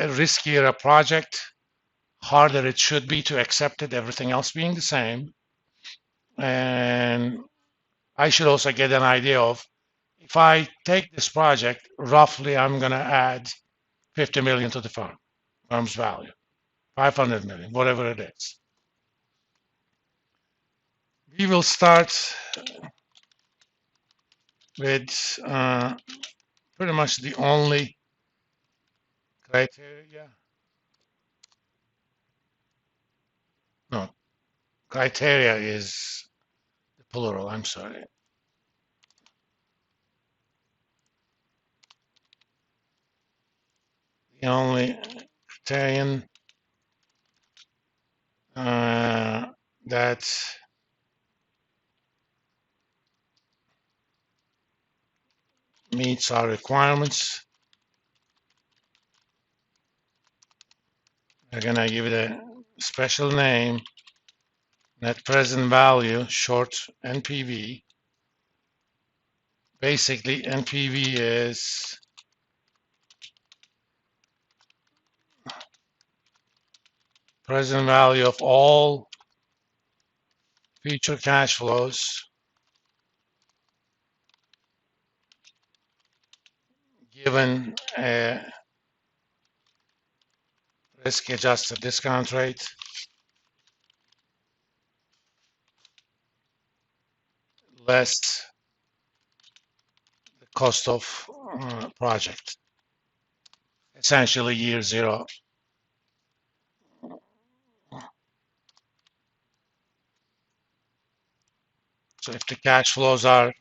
riskier a project, harder it should be to accept it, everything else being the same. And I should also get an idea of, if I take this project, roughly I'm going to add 50 million to the firm's value, 500 million, whatever it is. We will start with pretty much the only criteria. No, criteria is the plural, I'm sorry. The only criterion that meets our requirements. We're gonna give it a special name, net present value, short NPV. Basically, NPV is present value of all future cash flows given a risk-adjusted discount rate less the cost of project, essentially year zero. So if the cash flows are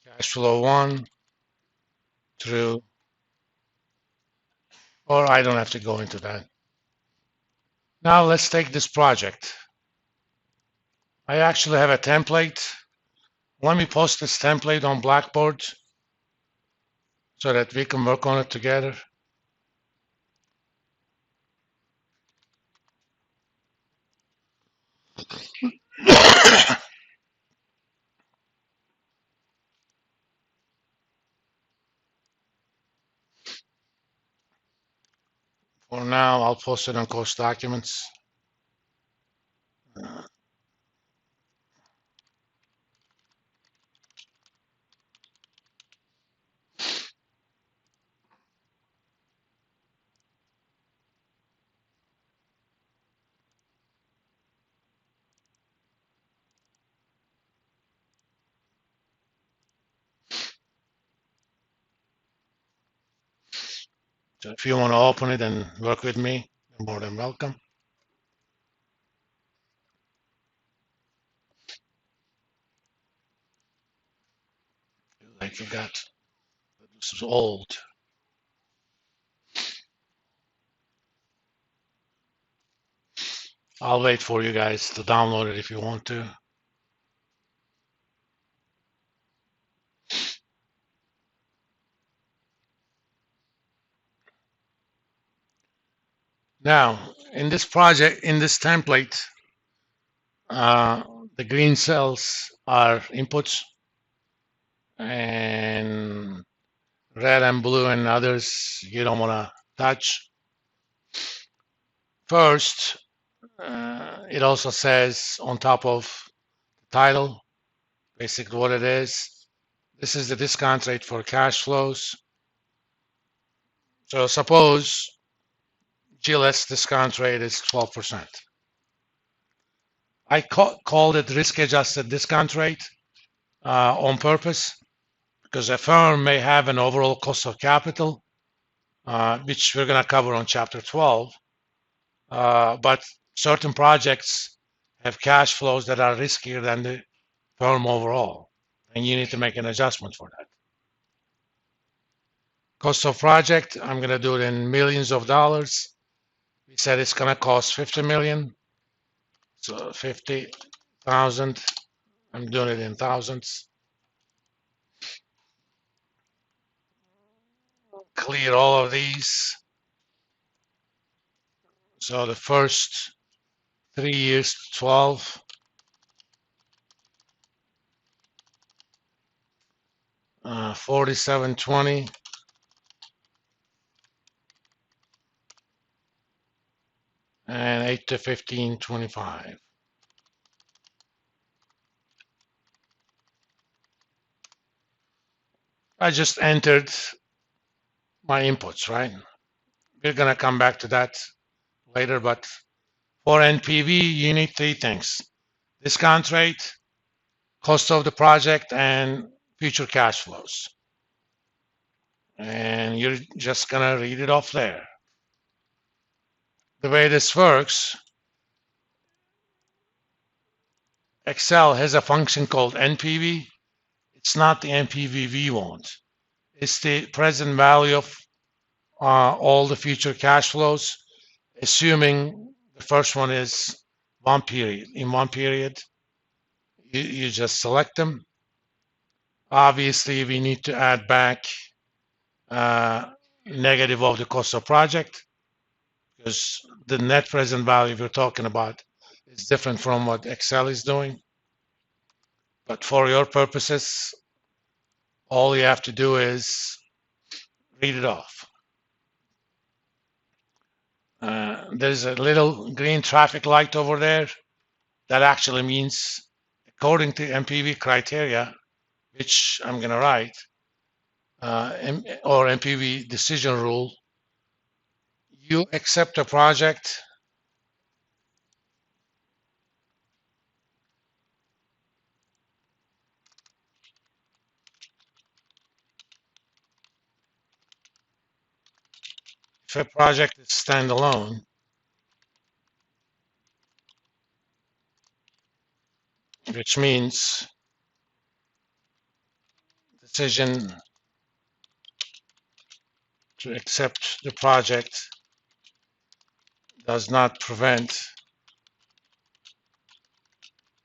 cash flow 1 through, or I don't have to go into that. Now let's take this project. I actually have a template. Let me post this template on Blackboard so that we can work on it together. For now, I'll post it on course documents. So if you want to open it and work with me, you're more than welcome. I forgot. This is old. I'll wait for you guys to download it if you want to. Now, in this project, in this template, the green cells are inputs, and red and blue and others you don't want to touch. First, it also says on top of the title, basically what it is. This is the discount rate for cash flows. So suppose GLS discount rate is 12%. I called it risk-adjusted discount rate on purpose because a firm may have an overall cost of capital, which we're going to cover on chapter 12. But certain projects have cash flows that are riskier than the firm overall, and you need to make an adjustment for that. Cost of project, I'm going to do it in millions of dollars. We said it's going to cost 50 million. So 50,000, I'm doing it in thousands. Clear all of these. So the first 3 years, 12. 4720. and 8 to 1525. I just entered my inputs, right? We're going to come back to that later, but for NPV, you need three things: discount rate, cost of the project, and future cash flows. And you're just going to read it off there. The way this works, Excel has a function called NPV. It's not the NPV we want. It's the present value of all the future cash flows, assuming the first one is one period. In one period, you just select them. Obviously, we need to add back negative of the cost of project, because the net present value we're talking about is different from what Excel is doing. But for your purposes, all you have to do is read it off. There's a little green traffic light over there. That actually means, according to NPV criteria, which I'm going to write, or NPV decision rule, you accept a project if a project is standalone, which means decision to accept the project does not prevent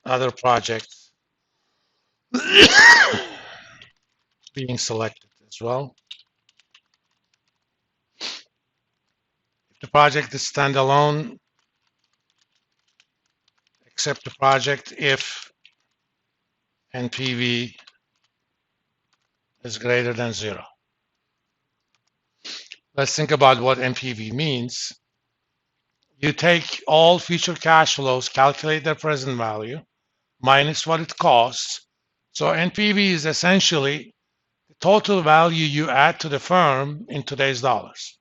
other projects being selected as well. If the project is standalone, accept the project if NPV is greater than 0. Let's think about what NPV means. You take all future cash flows, calculate their present value, minus what it costs. So NPV is essentially the total value you add to the firm in today's dollars.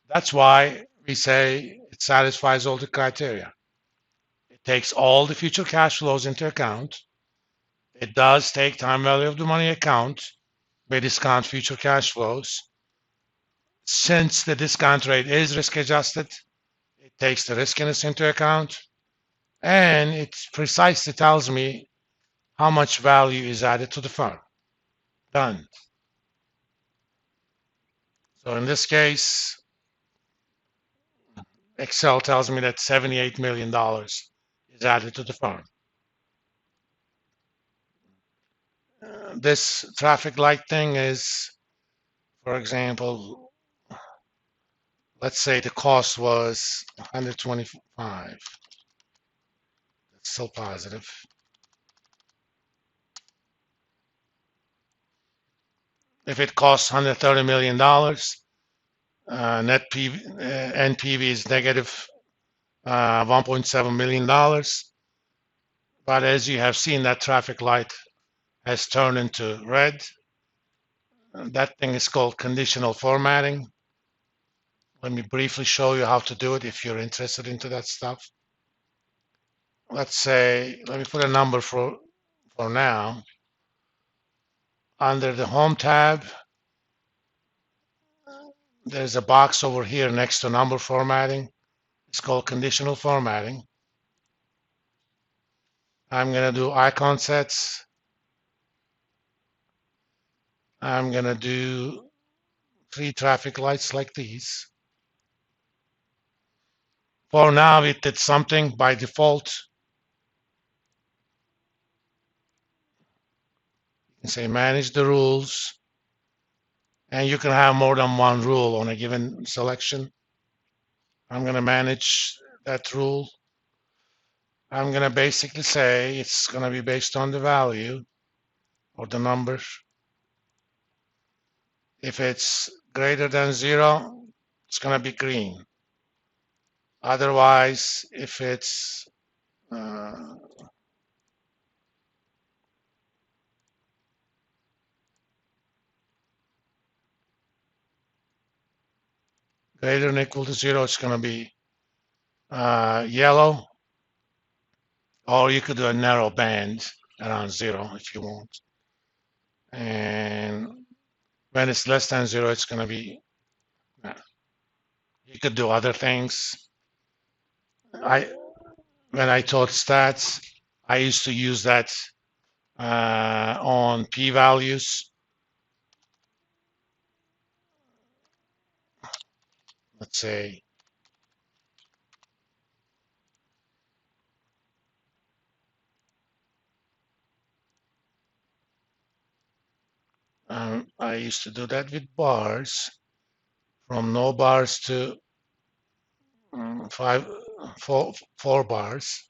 That's why we say it satisfies all the criteria. It takes all the future cash flows into account. It does take time value of the money account. We discount future cash flows. Since the discount rate is risk adjusted, it takes the riskiness into account, and it precisely tells me how much value is added to the firm. Done. So in this case, Excel tells me that $78 million is added to the firm. This traffic light thing is, for example, let's say the cost was 125. That's still positive. If it costs $130 million, net NPV is negative $1.7 million. But as you have seen, that traffic light has turned into red. That thing is called conditional formatting. Let me briefly show you how to do it if you're interested into that stuff. Let's say, let me put a number for now. Under the Home tab, there's a box over here next to number formatting. It's called conditional formatting. I'm going to do icon sets. I'm going to do 3 traffic lights like these. For now, it did something by default. You can say manage the rules. And you can have more than one rule on a given selection. I'm going to manage that rule. I'm going to basically say it's going to be based on the value or the number. If it's greater than 0, it's going to be green. Otherwise, if it's greater than or equal to 0, it's going to be yellow, or you could do a narrow band around 0 if you want. And when it's less than 0, it's going to be, you could do other things. When I taught stats, I used to use that on p-values. Let's say I used to do that with bars, from no bars to 4 bars.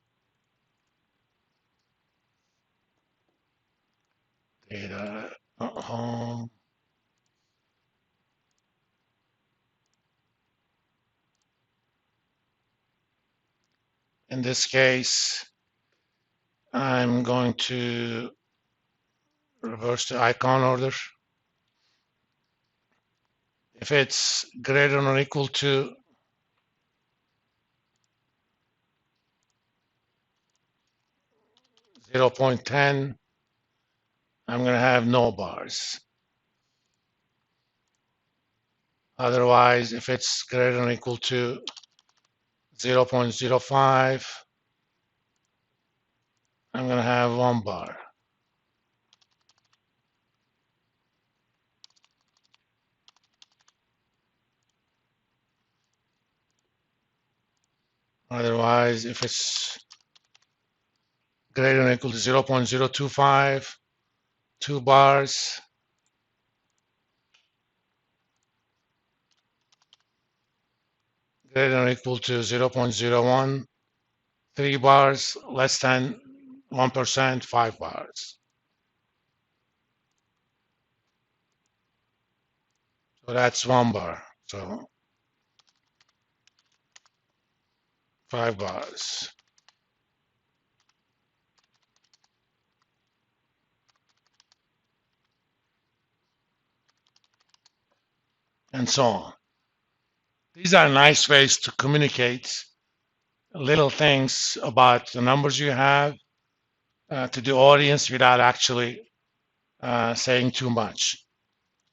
Data home. In this case, I'm going to reverse the icon order. If it's greater than or equal to 0.10, I'm going to have no bars. Otherwise, if it's greater than or equal to 0.05, I'm going to have 1 bar. Otherwise, if it's greater than or equal to 0.025, 2 bars. Greater than or equal to 0.01, 3 bars. Less than 1%, 5 bars. So that's 1 bar. So 5 bars. And so on. These are nice ways to communicate little things about the numbers you have to the audience without actually saying too much.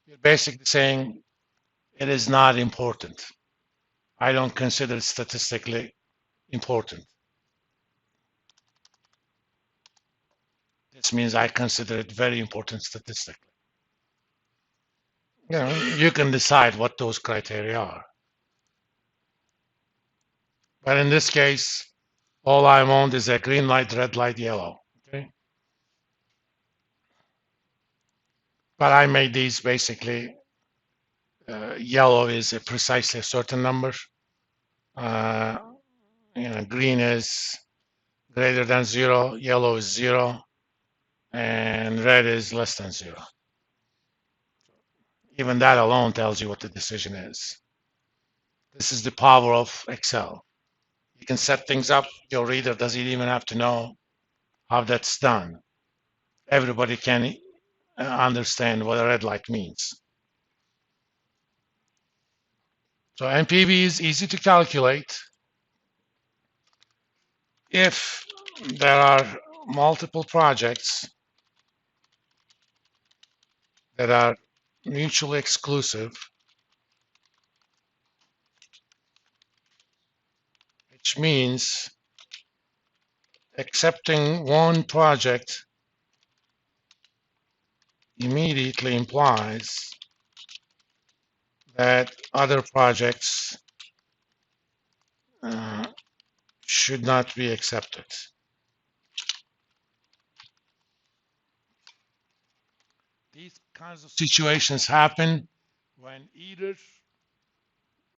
You're basically saying it is not important. I don't consider it statistically important. This means I consider it very important statistically. You know, you can decide what those criteria are. But in this case, all I want is a green light, red light, yellow. Okay. But I made these basically, yellow is precisely a certain number. Green is greater than 0, yellow is 0, and red is less than 0. Even that alone tells you what the decision is. This is the power of Excel. You can set things up. Your reader doesn't even have to know how that's done. Everybody can understand what a red light means. So NPV is easy to calculate. If there are multiple projects that are mutually exclusive, which means accepting one project immediately implies that other projects should not be accepted. These kinds of situations happen when either